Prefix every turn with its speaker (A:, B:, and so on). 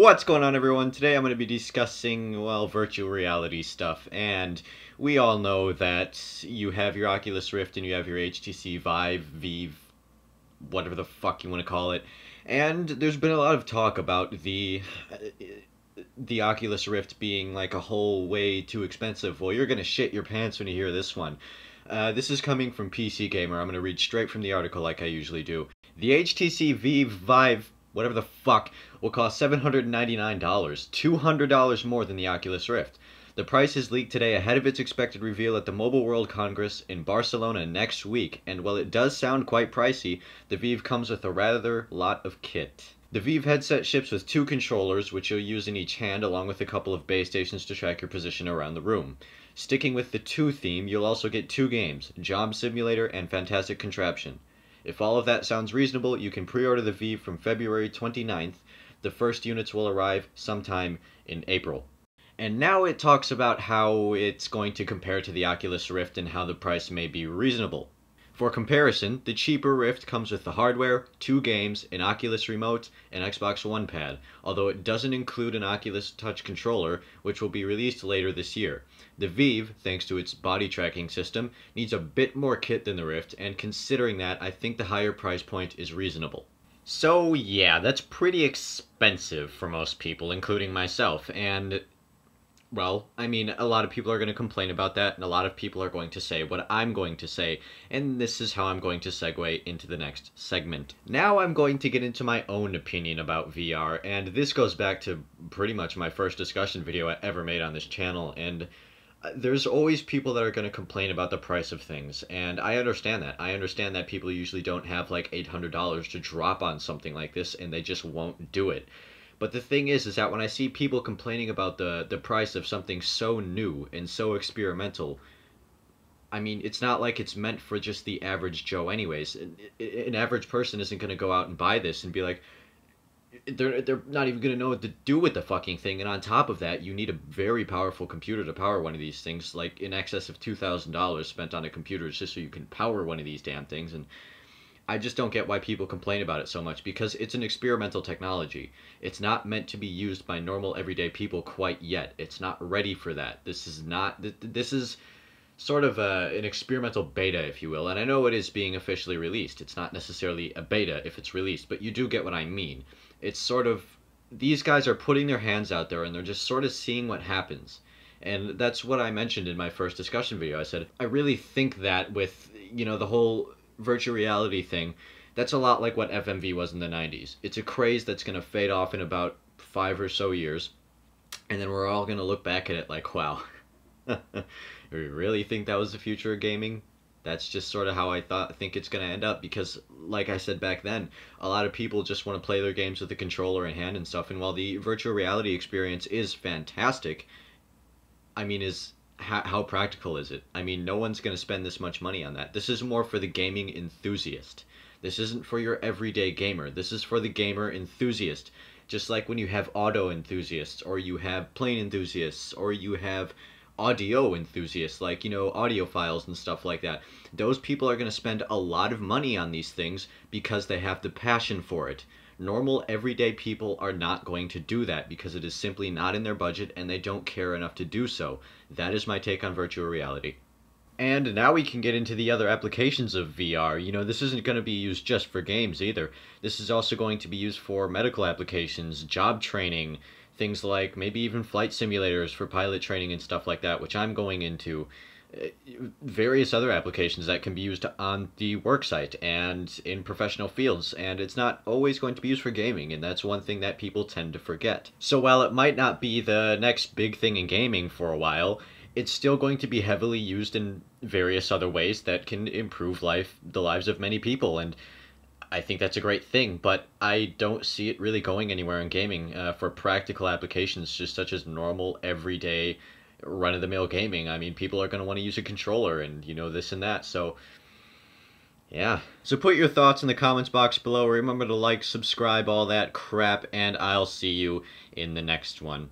A: What's going on, everyone? Today I'm going to be discussing, well, virtual reality stuff, and we all know that you have your Oculus Rift and you have your HTC Vive, whatever the fuck you want to call it, and there's been a lot of talk about the Oculus Rift being like a whole way too expensive. Well, you're going to shit your pants when you hear this one. This is coming from PC Gamer. I'm going to read straight from the article like I usually do. The HTC Vive, whatever the fuck, will cost $799, $200 more than the Oculus Rift. The price is leaked today ahead of its expected reveal at the Mobile World Congress in Barcelona next week, and while it does sound quite pricey, the Vive comes with a rather lot of kit. The Vive headset ships with 2 controllers, which you'll use in each hand, along with a couple of base stations to track your position around the room. Sticking with the 2 theme, you'll also get 2 games, Job Simulator and Fantastic Contraption. If all of that sounds reasonable, you can pre-order the Vive from February 29th. The first units will arrive sometime in April. And now it talks about how it's going to compare to the Oculus Rift and how the price may be reasonable. For comparison, the cheaper Rift comes with the hardware, 2 games, an Oculus remote, and Xbox One pad, although it doesn't include an Oculus Touch controller, which will be released later this year. The Vive, thanks to its body tracking system, needs a bit more kit than the Rift, and considering that, I think the higher price point is reasonable. So yeah, that's pretty expensive for most people, including myself, and well, I mean, a lot of people are going to complain about that, and a lot of people are going to say what I'm going to say, and this is how I'm going to segue into the next segment. Now I'm going to get into my own opinion about VR, and this goes back to pretty much my first discussion video I ever made on this channel, and there's always people that are going to complain about the price of things, and I understand that. I understand that people usually don't have like $800 to drop on something like this, and they just won't do it. But the thing is that when I see people complaining about the price of something so new and so experimental, I mean, it's not like it's meant for just the average Joe anyways. An average person isn't going to go out and buy this and be like, they're not even going to know what to do with the fucking thing. And on top of that, you need a very powerful computer to power one of these things, like in excess of $2,000 spent on a computer just so you can power one of these damn things. And I just don't get why people complain about it so much, because it's an experimental technology. It's not meant to be used by normal everyday people quite yet. It's not ready for that. This is sort of an experimental beta, if you will, and I know it is being officially released. It's not necessarily a beta if it's released, but you do get what I mean. It's sort of, these guys are putting their hands out there and they're just sort of seeing what happens. And that's what I mentioned in my first discussion video. I said, I really think that with, the whole virtual reality thing, that's a lot like what FMV was in the 90s. It's a craze that's going to fade off in about 5 or so years, and then we're all going to look back at it like, wow, we really think that was the future of gaming? That's just sort of how I think it's going to end up, because like I said back then, a lot of people just want to play their games with a controller in hand and stuff, and while the virtual reality experience is fantastic, I mean, how practical is it? I mean, no one's going to spend this much money on that. This is more for the gaming enthusiast. This isn't for your everyday gamer. This is for the gamer enthusiast. Just like when you have auto enthusiasts, or you have plane enthusiasts, or you have audio enthusiasts, like, audiophiles and stuff like that. Those people are going to spend a lot of money on these things because they have the passion for it. Normal, everyday people are not going to do that because it is simply not in their budget and they don't care enough to do so. That is my take on virtual reality. And now we can get into the other applications of VR. This isn't going to be used just for games either. This is also going to be used for medical applications, job training, things like maybe even flight simulators for pilot training and stuff like that, which I'm going into. Various other applications that can be used on the worksite and in professional fields, and it's not always going to be used for gaming, and that's one thing that people tend to forget. So while it might not be the next big thing in gaming for a while, it's still going to be heavily used in various other ways that can improve the lives of many people, and I think that's a great thing, but I don't see it really going anywhere in gaming for practical applications, just such as normal, everyday, run-of-the-mill gaming. I mean, people are going to want to use a controller and, this and that, so yeah. So put your thoughts in the comments box below. Remember to like, subscribe, all that crap, and I'll see you in the next one.